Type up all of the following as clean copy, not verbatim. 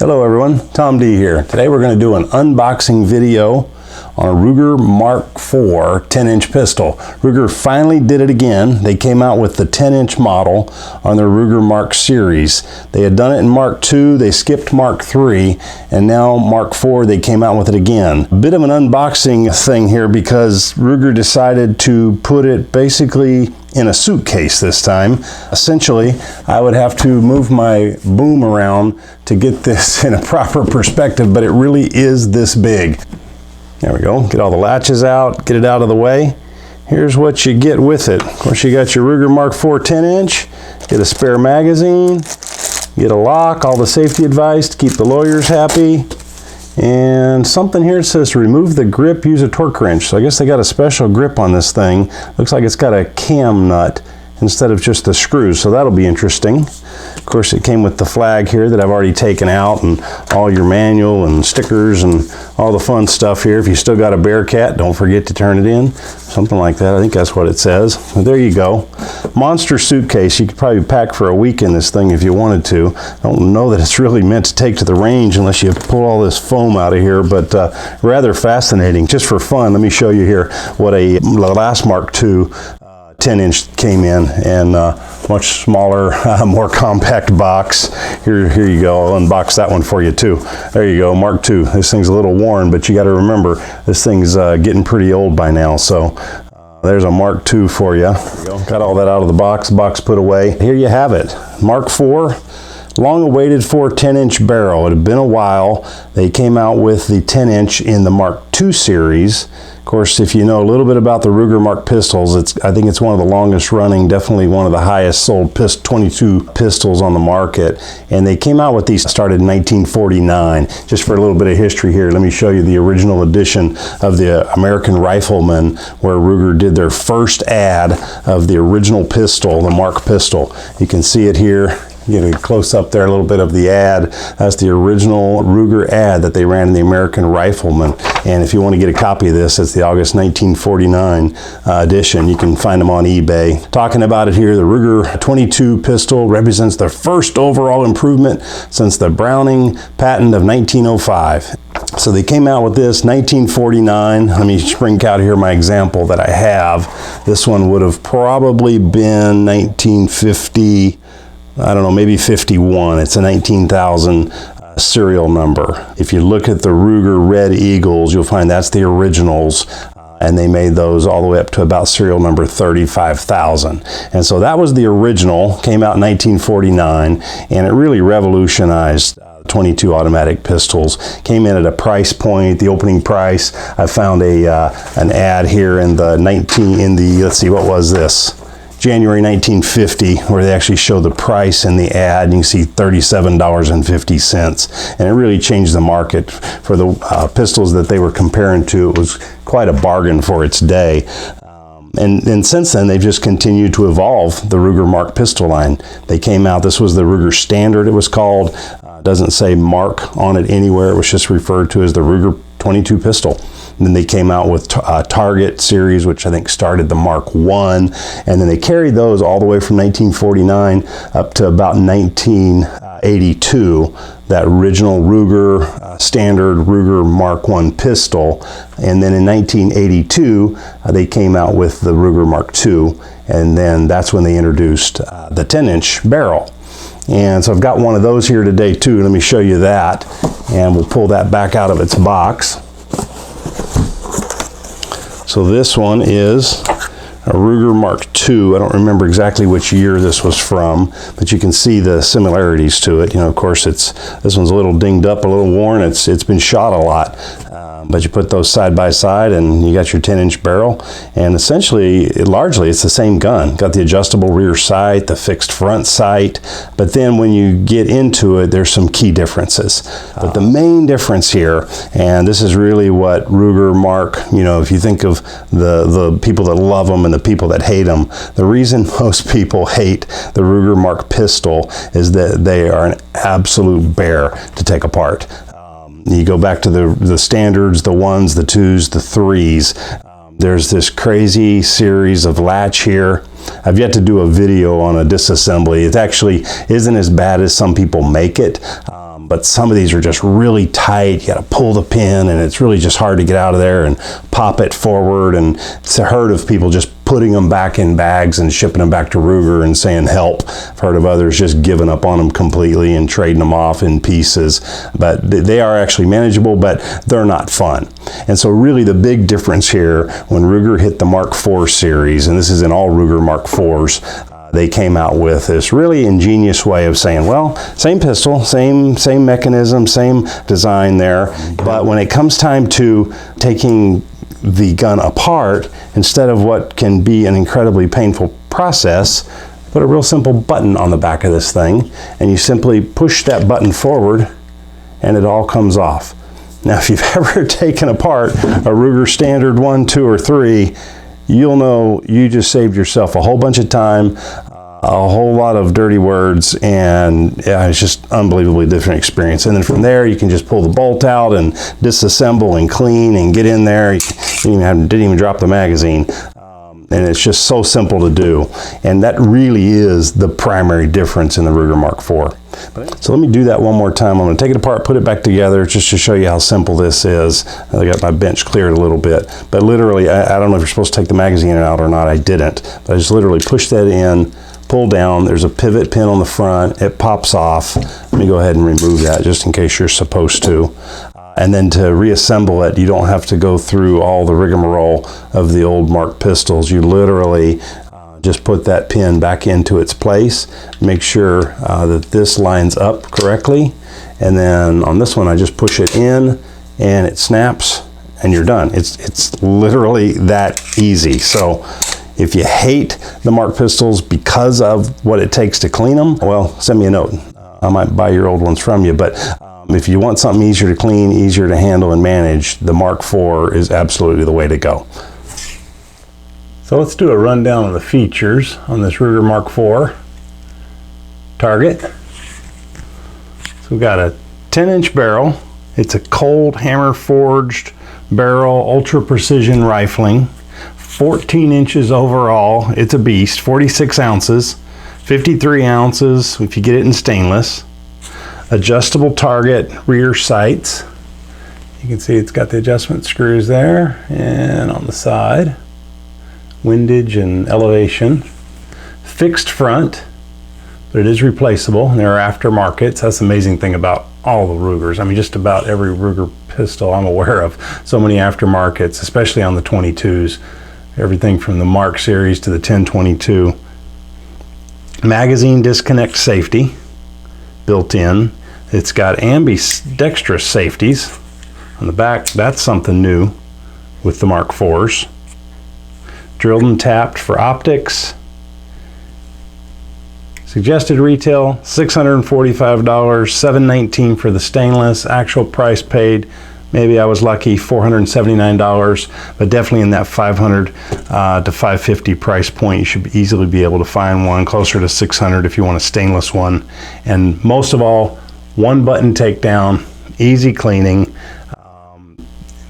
Hello everyone, Tom D here. Today we're going to do an unboxing video on a Ruger Mark IV 10-inch pistol. Ruger finally did it again. They came out with the 10-inch model on their Ruger Mark series. They had done it in Mark II, they skipped Mark III, and now Mark IV, they came out with it again. A bit of an unboxing thing here because Ruger decided to put it basically in a suitcase this time. Essentially, I would have to move my boom around to get this in a proper perspective, but it really is this big. There we go. Get all the latches out, get it out of the way. Here's what you get with it. Of course, you got your Ruger Mark IV 10-inch, get a spare magazine, get a lock, all the safety advice to keep the lawyers happy, and something here that says to remove the grip, use a torque wrench. So I guess they got a special grip on this thing. Looks like it's got a cam nut instead of just the screws, so that'll be interesting. Of course, it came with the flag here that I've already taken out, and all your manual and stickers and all the fun stuff here. If you still got a Bearcat, don't forget to turn it in. Something like that, I think that's what it says. But there you go. Monster suitcase. You could probably pack for a week in this thing if you wanted to. I don't know that it's really meant to take to the range unless you pull all this foam out of here, but rather fascinating. Just for fun, let me show you here what a last Mark II 10-inch came in, and much smaller, more compact box. Here you go. I'll unbox that one for you too. There you go, Mark II. This thing's a little worn, but you got to remember this thing's getting pretty old by now. So there's a Mark II for you. There you go. Got all that out of the box put away. Here you have it, Mark IV. Long awaited for 10-inch barrel. It had been a while. They came out with the 10-inch in the Mark II series. Of course, if you know a little bit about the Ruger Mark pistols, I think it's one of the longest running, definitely one of the highest sold 22 pistols on the market. And they came out with these, started in 1949. Just for a little bit of history here, let me show you the original edition of the American Rifleman, where Ruger did their first ad of the original pistol, the Mark pistol. You can see it here. Get a close up there, a little bit of the ad. That's the original Ruger ad that they ran in the American Rifleman. And if you want to get a copy of this, it's the August 1949 edition. You can find them on eBay. Talking about it here, the Ruger 22 pistol represents the first overall improvement since the Browning patent of 1905. So they came out with this 1949. Let me bring out here my example that I have. This one would have probably been 1950. I don't know, maybe 51. It's a 19,000 serial number. If you look at the Ruger Red Eagles, you'll find that's the originals. And they made those all the way up to about serial number 35,000. And so that was the original, came out in 1949, and it really revolutionized 22 automatic pistols. Came in at a price point, the opening price. I found an ad here in the let's see, what was this? January 1950, where they actually show the price in the ad. You can see $37.50, and it really changed the market for the pistols that they were comparing to. It was quite a bargain for its day. And since then, they've just continued to evolve the Ruger Mark pistol line. They came out, this was the Ruger Standard, it was called. Doesn't say Mark on it anywhere. It was just referred to as the Ruger 22 pistol. And then they came out with Target series, which I think started the Mark I, and then they carried those all the way from 1949 up to about 1982, that original Ruger standard Ruger Mark I pistol. And then in 1982, they came out with the Ruger Mark II, and then that's when they introduced the 10-inch barrel. And so I've got one of those here today too. Let me show you that, and we'll pull that back out of its box. So this one is a Ruger Mark II. I don't remember exactly which year this was from, but you can see the similarities to it. You know, of course, this one's a little dinged up, a little worn. It's been shot a lot. But you put those side by side and you got your 10-inch barrel, and essentially, largely, it's the same gun. Got the adjustable rear sight, the fixed front sight, but then when you get into it, there's some key differences. But the main difference here, and this is really what Ruger Mark, you know, if you think of the people that love them and the people that hate them, the reason most people hate the Ruger Mark pistol is that they are an absolute bear to take apart. You go back to the standards, the ones, the twos, the threes. There's this crazy series of latch here. I've yet to do a video on a disassembly. It actually isn't as bad as some people make it, but some of these are just really tight. You got to pull the pin, and it's really just hard to get out of there and pop it forward. And it's a herd of people just putting them back in bags and shipping them back to Ruger and saying help. I've heard of others just giving up on them completely and trading them off in pieces. But they are actually manageable, but they're not fun. And so really the big difference here, when Ruger hit the Mark IV series, and this is in all Ruger Mark IVs, they came out with this really ingenious way of saying, well, same pistol, same mechanism, same design there, but when it comes time to taking the gun apart, instead of what can be an incredibly painful process, put a real simple button on the back of this thing, and you simply push that button forward and it all comes off. Now, if you've ever taken apart a Ruger Standard 1, 2, or 3, you'll know you just saved yourself a whole bunch of time, a whole lot of dirty words, and yeah, it's just unbelievably different experience. And then from there, you can just pull the bolt out and disassemble and clean and get in there. You didn't even drop the magazine. And it's just so simple to do. And that really is the primary difference in the Ruger Mark IV. So let me do that one more time. I'm going to take it apart, put it back together, just to show you how simple this is. I got my bench cleared a little bit. But literally, I don't know if you're supposed to take the magazine out or not. I didn't. But I just literally pushed that in, pull down. There's a pivot pin on the front. It pops off. Let me go ahead and remove that just in case you're supposed to. And then to reassemble it, you don't have to go through all the rigmarole of the old Mark pistols. You literally just put that pin back into its place. Make sure that this lines up correctly. And then on this one, I just push it in and it snaps and you're done. It's literally that easy. So if you hate the Mark pistols because of what it takes to clean them, well, send me a note. I might buy your old ones from you, but if you want something easier to clean, easier to handle and manage, the Mark IV is absolutely the way to go. So let's do a rundown of the features on this Ruger Mark IV target. So we've got a 10-inch barrel. It's a cold hammer forged barrel, ultra precision rifling. 14 inches overall. It's a beast. 46 ounces, 53 ounces if you get it in stainless. Adjustable target rear sights. You can see it's got the adjustment screws there and on the side. Windage and elevation. Fixed front, but it is replaceable. And there are aftermarkets. That's the amazing thing about all the Rugers. I mean, just about every Ruger pistol I'm aware of. So many aftermarkets, especially on the 22s. Everything from the Mark series to the 1022. Magazine disconnect safety built in. It's got ambidextrous safeties on the back. That's something new with the Mark IVs. Drilled and tapped for optics. Suggested retail $645, $719 for the stainless. Actual price paid, maybe I was lucky, $479, but definitely in that $500 to $550 price point. You should easily be able to find one closer to $600 if you want a stainless one. And most of all, one button takedown, easy cleaning,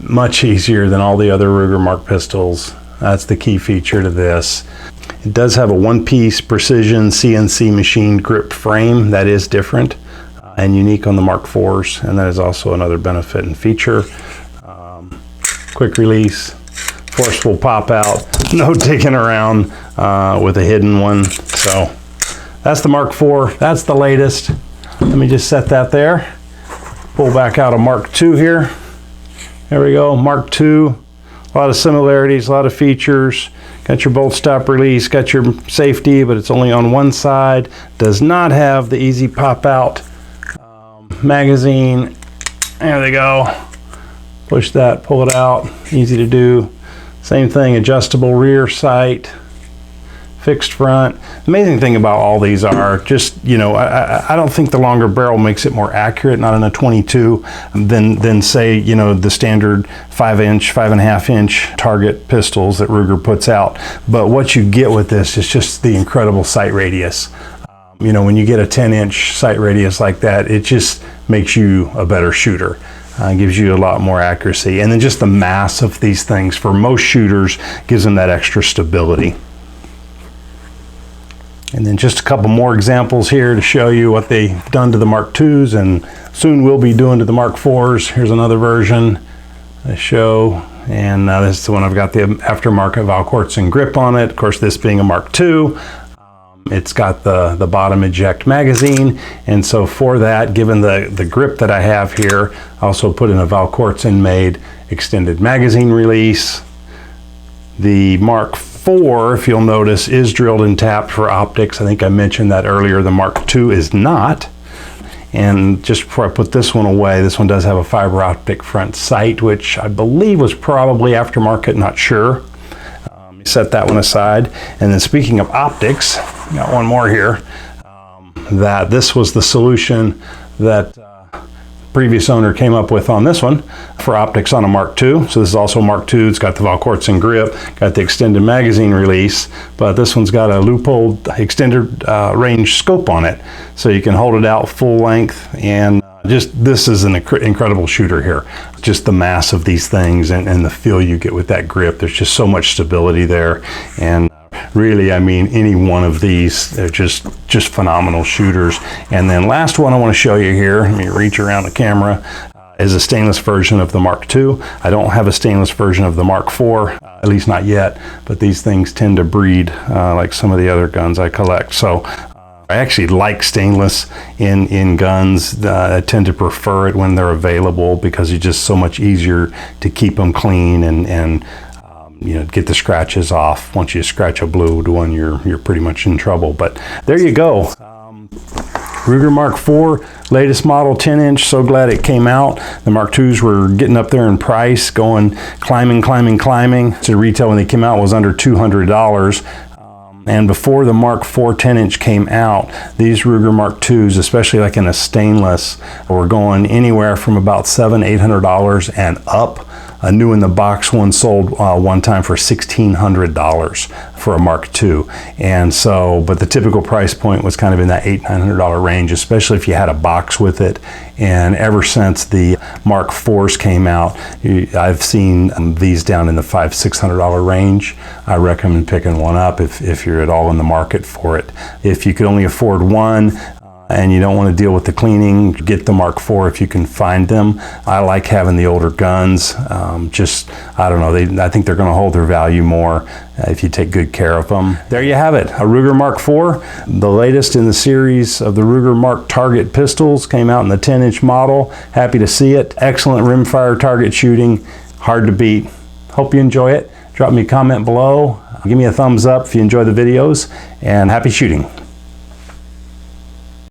much easier than all the other Ruger Mark pistols. That's the key feature to this. It does have a one-piece precision CNC machined grip frame. That is different and unique on the Mark IVs, and that is also another benefit and feature. Quick release, forceful pop out, no digging around with a hidden one. So that's the Mark IV. That's the latest. Let me just set that there. Pull back out a Mark II here. There we go, Mark II. A lot of similarities, a lot of features. Got your bolt stop release, got your safety, but it's only on one side. Does not have the easy pop out magazine. There they go. Push that, pull it out, easy to do. Same thing, adjustable rear sight, fixed front. Amazing thing about all these are just, you know, I don't think the longer barrel makes it more accurate, not in a 22, than say, you know, the standard 5-inch, 5.5-inch target pistols that Ruger puts out. But what you get with this is just the incredible sight radius. You know, when you get a 10-inch sight radius like that, it just makes you a better shooter. Gives you a lot more accuracy. And then just the mass of these things for most shooters gives them that extra stability. And then just a couple more examples here to show you what they've done to the Mark IIs and soon will be doing to the Mark IVs. Here's another version I show, and this is the one I've got the aftermarket Valquartz and grip on it. Of course, this being a Mark II, it's got the bottom eject magazine, and so for that, given the grip that I have here, I also put in a Valquartz made extended magazine release. The Mark IV, if you'll notice, is drilled and tapped for optics. I think I mentioned that earlier. The Mark II is not. And just before I put this one away, this one does have a fiber optic front sight, which I believe was probably aftermarket, not sure. Set that one aside. And then speaking of optics, got one more here, that this was the solution that previous owner came up with on this one for optics on a Mark II. So this is also Mark II. It's got the Valquartz grip, got the extended magazine release, but this one's got a loophole extended range scope on it. So you can hold it out full length, and just this is an incredible shooter here. Just the mass of these things and the feel you get with that grip. There's just so much stability there. And really, I mean, any one of these, they're just phenomenal shooters. And then last one I want to show you here, let me reach around the camera, is a stainless version of the Mark II. I don't have a stainless version of the Mark IV, at least not yet, but these things tend to breed like some of the other guns I collect. So I actually like stainless in guns. I tend to prefer it when they're available because it's just so much easier to keep them clean and you know, get the scratches off. Once you scratch a blued one, you're pretty much in trouble. But there you go. Ruger Mark IV, latest model, 10-inch. So glad it came out. The Mark IIs were getting up there in price, going climbing. So retail when they came out was under $200. And before the Mark IV 10-inch came out, these Ruger Mark IIs, especially like in a stainless, were going anywhere from about $700–800 and up. A new in the box one sold one time for $1,600 for a Mark II. And so, but the typical price point was kind of in that $800–900 range, especially if you had a box with it. And ever since the Mark IVs came out, I've seen these down in the $500–600 range. I recommend picking one up if you're at all in the market for it. If you could only afford one, and you don't want to deal with the cleaning, get the Mark IV if you can find them. I like having the older guns. I don't know, I think they're going to hold their value more if you take good care of them. There you have it, a Ruger Mark IV, the latest in the series of the Ruger Mark Target pistols, came out in the 10-inch model. Happy to see it. Excellent rimfire target shooting, hard to beat. Hope you enjoy it. Drop me a comment below. Give me a thumbs up if you enjoy the videos, and happy shooting.